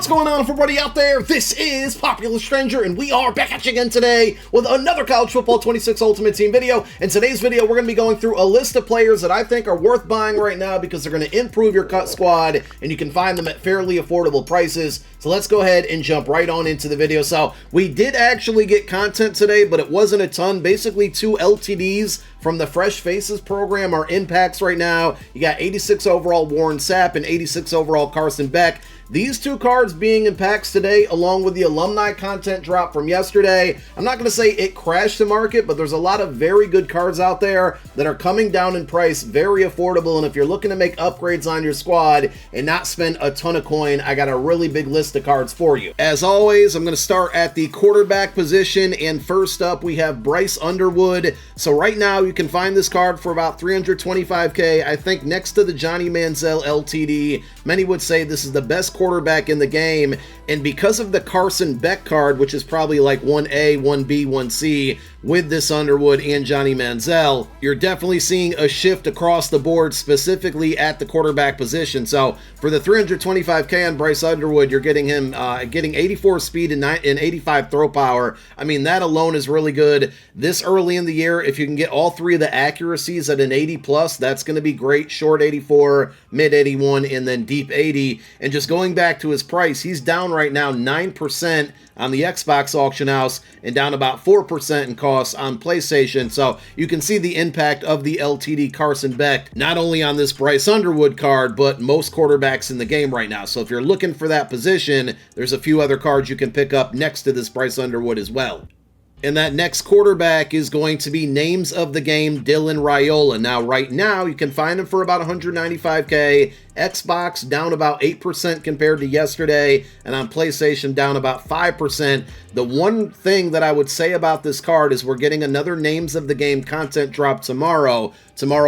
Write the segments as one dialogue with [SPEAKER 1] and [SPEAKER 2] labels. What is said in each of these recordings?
[SPEAKER 1] What's going on, everybody out there? This is Popular Stranger, and we are back at you again today with another College Football 26 Ultimate Team video. In today's video, we're going to be going through a list of players that I think are worth buying right now because they're going to improve your cut squad, and you can find them at fairly affordable prices. So let's go ahead and jump right on into the video. So we did actually get content today, but it wasn't a ton. Basically, 2 LTDs from the Fresh Faces program are in packs right now. You got 86 overall Warren Sapp and 86 overall Carson Beck. These 2 cards being in packs today, along with the alumni content drop from yesterday. I'm not going to say it crashed the market, but there's a lot of very good cards out there that are coming down in price, very affordable. And if you're looking to make upgrades on your squad and not spend a ton of coin, I got a really big list of cards for you. As always, I'm going to start at the quarterback position. And first up, we have Bryce Underwood. So right now, you can find this card for about $325K. I think next to the Johnny Manziel LTD, many would say this is the best quarterback in the game, and because of the Carson Beck card, which is probably like 1A, 1B, 1C, with this Underwood and Johnny Manziel, you're definitely seeing a shift across the board, specifically at the quarterback position. So for the $325K on Bryce Underwood, you're getting him getting 84 speed and 85 throw power. I mean, that alone is really good. This early in the year, if you can get all 3 of the accuracies at an 80 plus, that's going to be great. Short 84, mid 81, and then deep 80. And just going back to his price, he's down right now 9% on the Xbox auction house and down about 4% in costs on PlayStation. So you can see the impact of the LTD Carson Beck, not only on this Bryce Underwood card, but most quarterbacks in the game right now. So if you're looking for that position, there's a few other cards you can pick up next to this Bryce Underwood as well. And that next quarterback is going to be names of the game, Dylan Raiola. Now, right now, you can find him for about $195K. Xbox down about 8% compared to yesterday, and on PlayStation down about 5%. The one thing that I would say about this card is we're getting another names of the game content drop tomorrow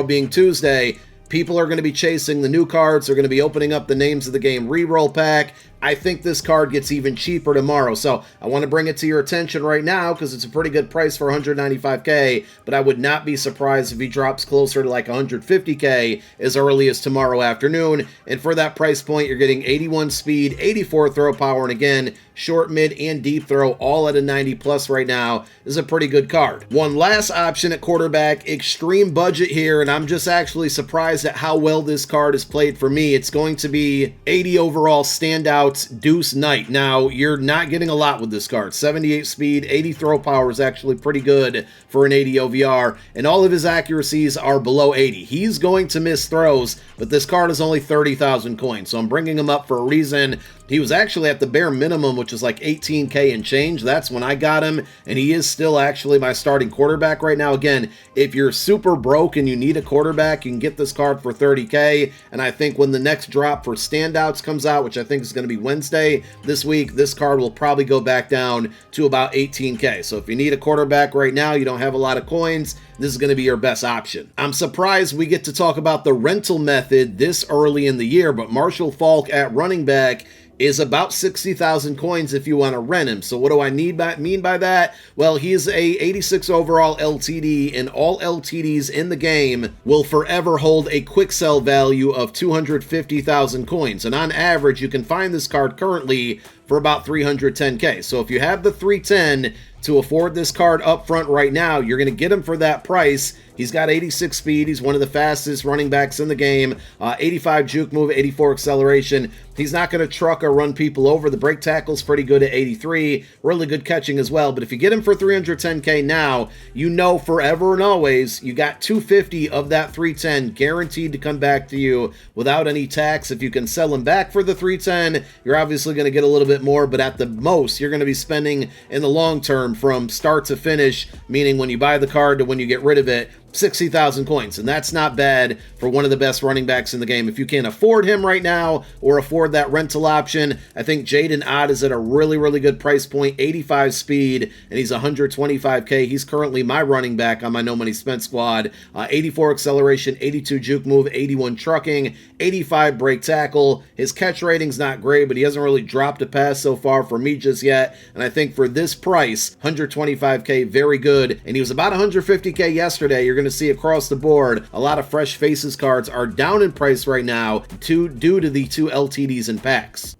[SPEAKER 1] being Tuesday. People are going to be chasing the new cards. They're going to be opening up the names of the game reroll pack. I think this card gets even cheaper tomorrow. So I want to bring it to your attention right now because it's a pretty good price for $195K, but I would not be surprised if he drops closer to like $150K as early as tomorrow afternoon. And for that price point, you're getting 81 speed, 84 throw power, and again, short, mid, and deep throw, all at a 90 plus right now. This is a pretty good card. One last option at quarterback, extreme budget here, and I'm just actually surprised at how well this card is played for me. It's going to be 80 overall standout Deuce Knight. Now, you're not getting a lot with this card. 78 speed, 80 throw power is actually pretty good for an 80 OVR, and all of his accuracies are below 80. He's going to miss throws, but this card is only 30,000 coins, so I'm bringing him up for a reason. He was actually at the bare minimum, which is like 18K and change. That's when I got him, and he is still actually my starting quarterback right now. Again, if you're super broke and you need a quarterback, you can get this card for 30K, and I think when the next drop for standouts comes out, which I think is going to be Wednesday this week, this card will probably go back down to about 18K. So if you need a quarterback right now, you don't have a lot of coins, this is going to be your best option. I'm surprised we get to talk about the rental method this early in the year, but Marshall Faulk at running back is about 60,000 coins if you want to rent him. So what do I mean by that? Well, he is a 86 overall LTD, and all LTDs in the game will forever hold a quick sell value of 250,000 coins. And on average, you can find this card currently for about 310K. So if you have the 310 to afford this card up front right now, you're going to get him for that price. He's got 86 speed. He's one of the fastest running backs in the game. 85 juke move, 84 acceleration. He's not going to truck or run people over. The break tackle's pretty good at 83. Really good catching as well. But if you get him for 310K now, you know forever and always you got 250 of that 310 guaranteed to come back to you without any tax. If you can sell him back for the 310, you're obviously going to get a little bit more, but at the most, you're going to be spending in the long term from start to finish, meaning when you buy the card to when you get rid of it, 60,000 coins, and that's not bad for one of the best running backs in the game. If you can't afford him right now or afford that rental option, I think Jaden Ott is at a really, really good price point, 85 speed, and he's 125K. He's currently my running back on my No Money Spent squad. 84 acceleration, 82 juke move, 81 trucking, 85 break tackle. His catch rating's not great, but he hasn't really dropped a pass so far for me just yet, and I think for this price, 125K, very good, and he was about 150K yesterday. You're going to see across the board a lot of Fresh Faces cards are down in price right now due to the 2 LTDs in packs.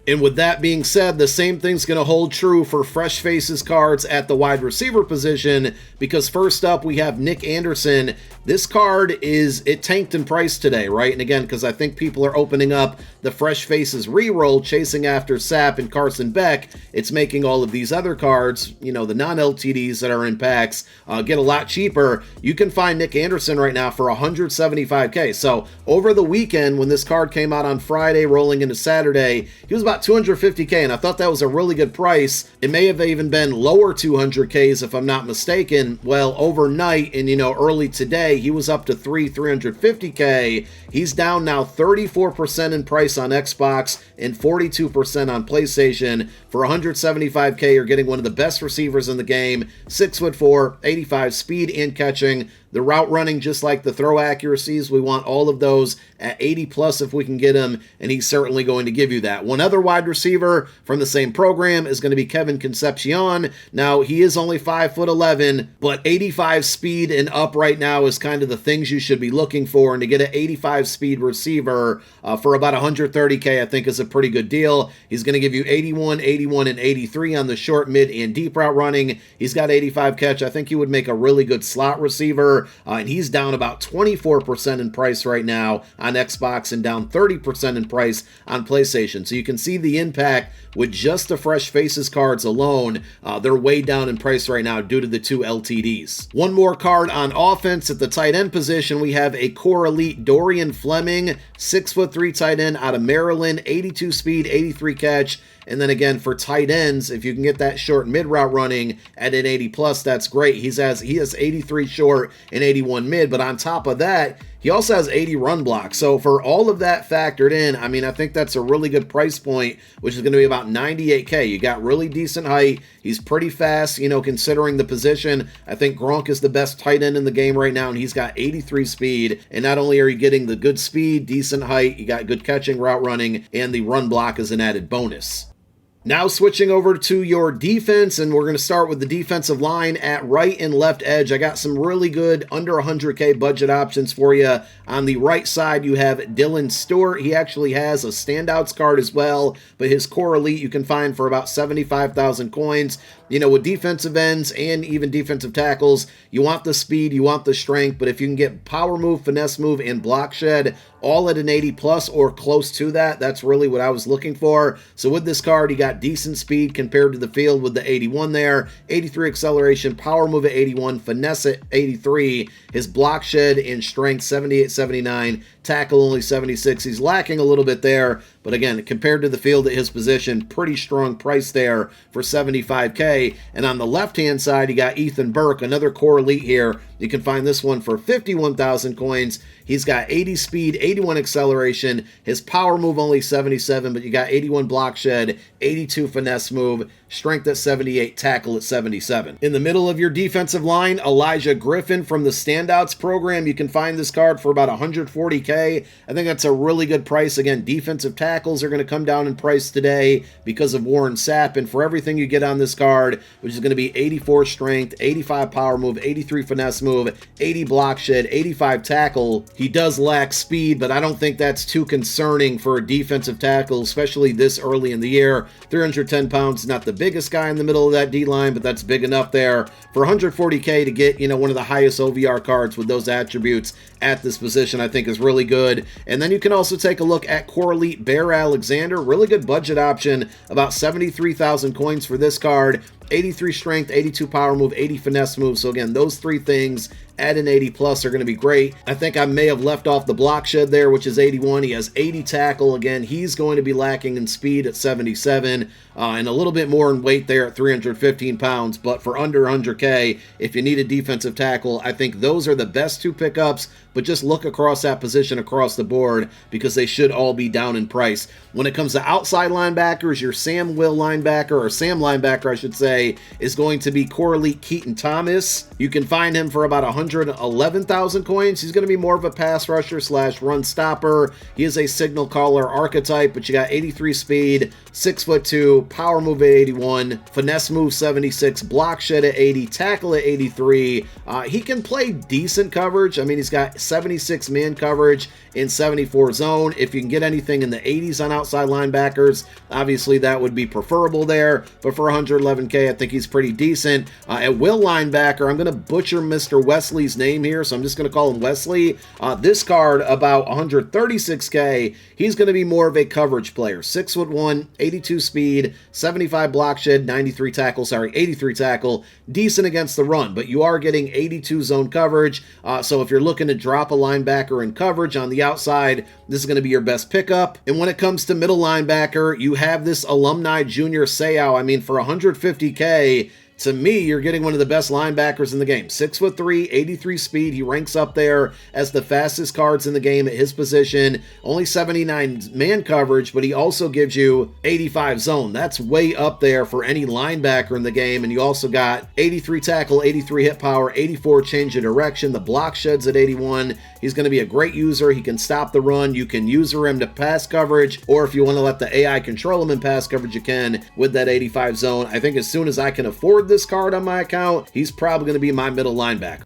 [SPEAKER 1] And with that being said, the same thing's going to hold true for fresh faces cards at the wide receiver position, because first up we have Nick Anderson. This card it tanked in price today, right? And again, because I think people are opening up the fresh faces reroll, chasing after Sapp and Carson Beck, it's making all of these other cards, the non-LTDs that are in packs, get a lot cheaper. You can find Nick Anderson right now for $175K. So over the weekend, when this card came out on Friday, rolling into Saturday, he was about $250K, and I thought that was a really good price. It may have even been lower 200Ks if I'm not mistaken. Well, overnight and early today, he was up to $350K. He's down now 34% in price on Xbox and 42% on PlayStation. For $175K, you're getting one of the best receivers in the game, 6'4", 85 speed and catching. The route running, just like the throw accuracies, we want all of those at 80 plus if we can get him, and he's certainly going to give you that. One other wide receiver from the same program is going to be Kevin Concepcion. Now, he is only 5'11", but 85 speed and up right now is kind of the things you should be looking for, and to get an 85 speed receiver for about $130K, I think is a pretty good deal. He's going to give you 81, 81, and 83 on the short, mid, and deep route running. He's got 85 catch. I think he would make a really good slot receiver. And he's down about 24% in price right now on Xbox and down 30% in price on PlayStation. So you can see the impact with just the fresh faces cards alone. They're way down in price right now due to the two LTDs. One more card on offense at the tight end position. We have a core elite Dorian Fleming, 6'3" tight end out of Maryland, 82 speed, 83 catch. And then again, for tight ends, if you can get that short mid route running at an 80 plus, that's great. He has 83 short and 81 mid, but on top of that, he also has 80 run blocks. So for all of that factored in, I think that's a really good price point, which is going to be about $98K. You got really decent height. He's pretty fast, considering the position. I think Gronk is the best tight end in the game right now, and he's got 83 speed. And not only are you getting the good speed, decent height, you got good catching, route running, and the run block is an added bonus. Now switching over to your defense, and we're going to start with the defensive line at right and left edge. I got some really good under 100K budget options for you. On the right side, you have Dylan Stewart. He actually has a standouts card as well, but his core elite you can find for about 75,000 coins. With defensive ends and even defensive tackles, you want the speed, you want the strength, but if you can get power move, finesse move, and block shed all at an 80 plus or close to that, that's really what I was looking for. So with this card, you got decent speed compared to the field with the 81 there, 83 acceleration, power move at 81, finesse at 83, his block shed and strength 78, 79, tackle only 76. He's lacking a little bit there, but again, compared to the field at his position, pretty strong price there for 75K. And on the left-hand side, you got Ethan Burke, another core elite here. You can find this one for 51,000 coins. He's got 80 speed, 81 acceleration. His power move only 77, but you got 81 block shed, 82 finesse move, strength at 78, tackle at 77. In the middle of your defensive line, Elijah Griffin from the Standouts program. You can find this card for about 140K. I think that's a really good price. Again, defensive tackles are going to come down in price today because of Warren Sapp, and for everything you get on this card, which is going to be 84 strength, 85 power move, 83 finesse move, 80 block shed, 85 tackle. He does lack speed, but I don't think that's too concerning for a defensive tackle, especially this early in the year. 310 pounds, not the biggest guy in the middle of that D-line, but that's big enough there. For 140K to get, one of the highest OVR cards with those attributes at this position, I think is really good. And then you can also take a look at Core Elite Bear Alexander. Really good budget option, about 73,000 coins for this card. 83 strength, 82 power move, 80 finesse move. So again, those three things at an 80 plus are going to be great. I think I may have left off the block shed there, which is 81. He has 80 tackle. Again, he's going to be lacking in speed at 77 and a little bit more in weight there at 315 pounds. But for under 100K, if you need a defensive tackle, I think those are the best two pickups. But just look across that position across the board because they should all be down in price. When it comes to outside linebackers, your Sam linebacker, I should say, 100k is going to be core elite Keaton Thomas. You can find him for about 111,000 coins. He's going to be more of a pass rusher slash run stopper. He is a signal caller archetype, but you got 83 speed, 6'2", power move at 81, finesse move 76, block shed at 80, tackle at 83. He can play decent coverage. I mean, he's got 76 man coverage in 74 zone. If you can get anything in the 80s on outside linebackers, obviously that would be preferable there. But for 111k, I think he's pretty decent. At will linebacker, I'm going to butcher Mr. Wesley's name here, so I'm just going to call him Wesley. This card, about 136k, he's going to be more of a coverage player. 6'1", 82 speed, 75 block shed, 83 tackle, decent against the run, but you are getting 82 zone coverage. So if you're looking to drop a linebacker in coverage on the outside, this is going to be your best pickup. And when it comes to middle linebacker, you have this alumni junior Seau. I mean, for 150k, to me, you're getting one of the best linebackers in the game. 6'3", 83 speed. He ranks up there as the fastest cards in the game at his position. Only 79 man coverage, but he also gives you 85 zone. That's way up there for any linebacker in the game. And you also got 83 tackle, 83 hit power, 84 change of direction. The block sheds at 81. He's going to be a great user. He can stop the run. You can user him to pass coverage, or if you want to let the AI control him in pass coverage, you can with that 85 zone. I think as soon as I can afford this card on my account, he's probably going to be my middle linebacker.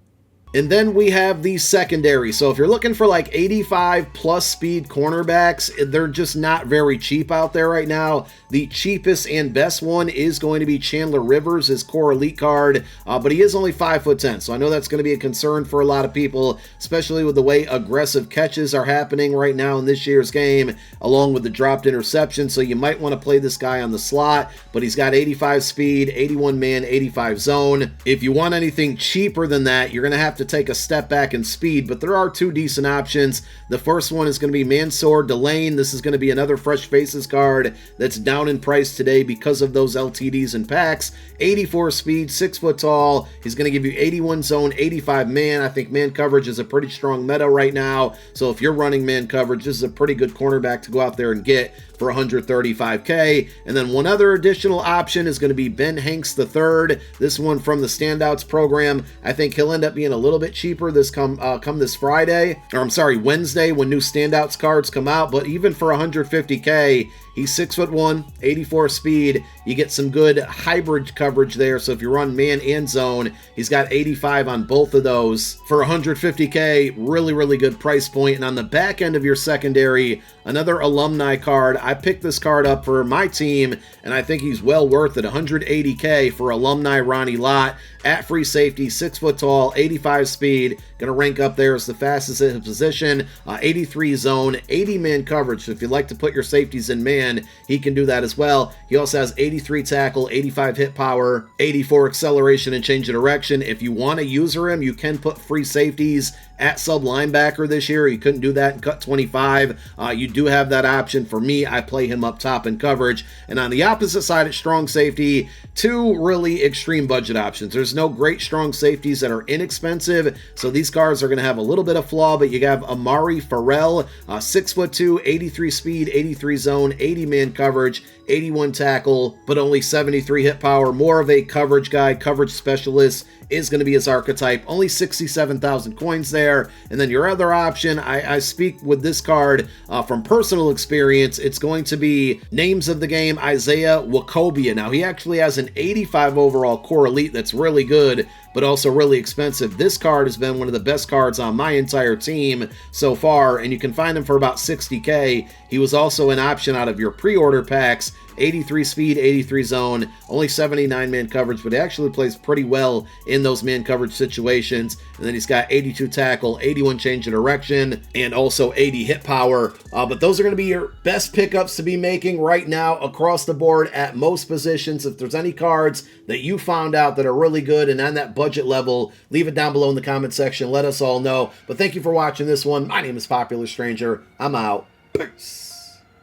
[SPEAKER 1] And then we have the secondary. So if you're looking for like 85 plus speed cornerbacks, they're just not very cheap out there right now. The cheapest and best one is going to be Chandler Rivers, his core elite card, but he is only 5'10". So I know that's going to be a concern for a lot of people, especially with the way aggressive catches are happening right now in this year's game, along with the dropped interception. So you might want to play this guy on the slot, but he's got 85 speed, 81 man, 85 zone. If you want anything cheaper than that, you're going to have to take a step back in speed, but there are two decent options. The first one is going to be Mansour Delane. This is going to be another Fresh Faces card that's down in price today because of those LTDs and packs. 84 speed, 6 foot tall. He's going to give you 81 zone, 85 man. I think man coverage is a pretty strong meta right now, so if you're running man coverage, this is a pretty good cornerback to go out there and get for 135k. And then one other additional option is going to be Ben Hanks III. This one from the Standouts program. I think he'll end up being a little bit cheaper this come this Friday, or I'm sorry, Wednesday, when new Standouts cards come out. But even for 150k, he's 6'1", 84 speed. You get some good hybrid coverage there. So if you run man and zone, he's got 85 on both of those. For 150k, really, really good price point. And on the back end of your secondary, another alumni card. I picked this card up for my team, and I think he's well worth it. 180k for alumni Ronnie Lott at free safety, 6 foot tall, 85 speed. Going to rank up there as the fastest in his position. 83 zone, 80 man coverage. So if you'd like to put your safeties in man, he can do that as well. He also has 83 tackle, 85 hit power, 84 acceleration and change of direction. If you want to user him, you can put free safeties at sub linebacker this year. You couldn't do that in cut 25. You do have that option. For me, I play him up top in coverage. And on the opposite side at strong safety, two really extreme budget options. There's no great strong safeties that are inexpensive, so these cards are going to have a little bit of flaw, but you have Amari Farrell, 6'2", 83 speed, 83 zone, 80 man coverage, 81 tackle, but only 73 hit power. More of a coverage guy, coverage specialist is going to be his archetype. Only 67,000 coins there. And then your other option, I speak with this card from personal experience. It's going to be names of the game, Isaiah Wacobia. Now, he actually has an 85 overall core elite that's really good, but also really expensive. This card has been one of the best cards on my entire team so far, and you can find him for about 60k. He was also an option out of your pre-order packs. 83 speed, 83 zone, only 79 man coverage, but he actually plays pretty well in those man coverage situations. And then he's got 82 tackle, 81 change of direction, and also 80 hit power. But those are going to be your best pickups to be making right now across the board at most positions. If there's any cards that you found out that are really good and on that budget level, leave it down below in the comment section. Let us all know. But thank you for watching this one. My name is Popular Stranger. I'm out. Peace.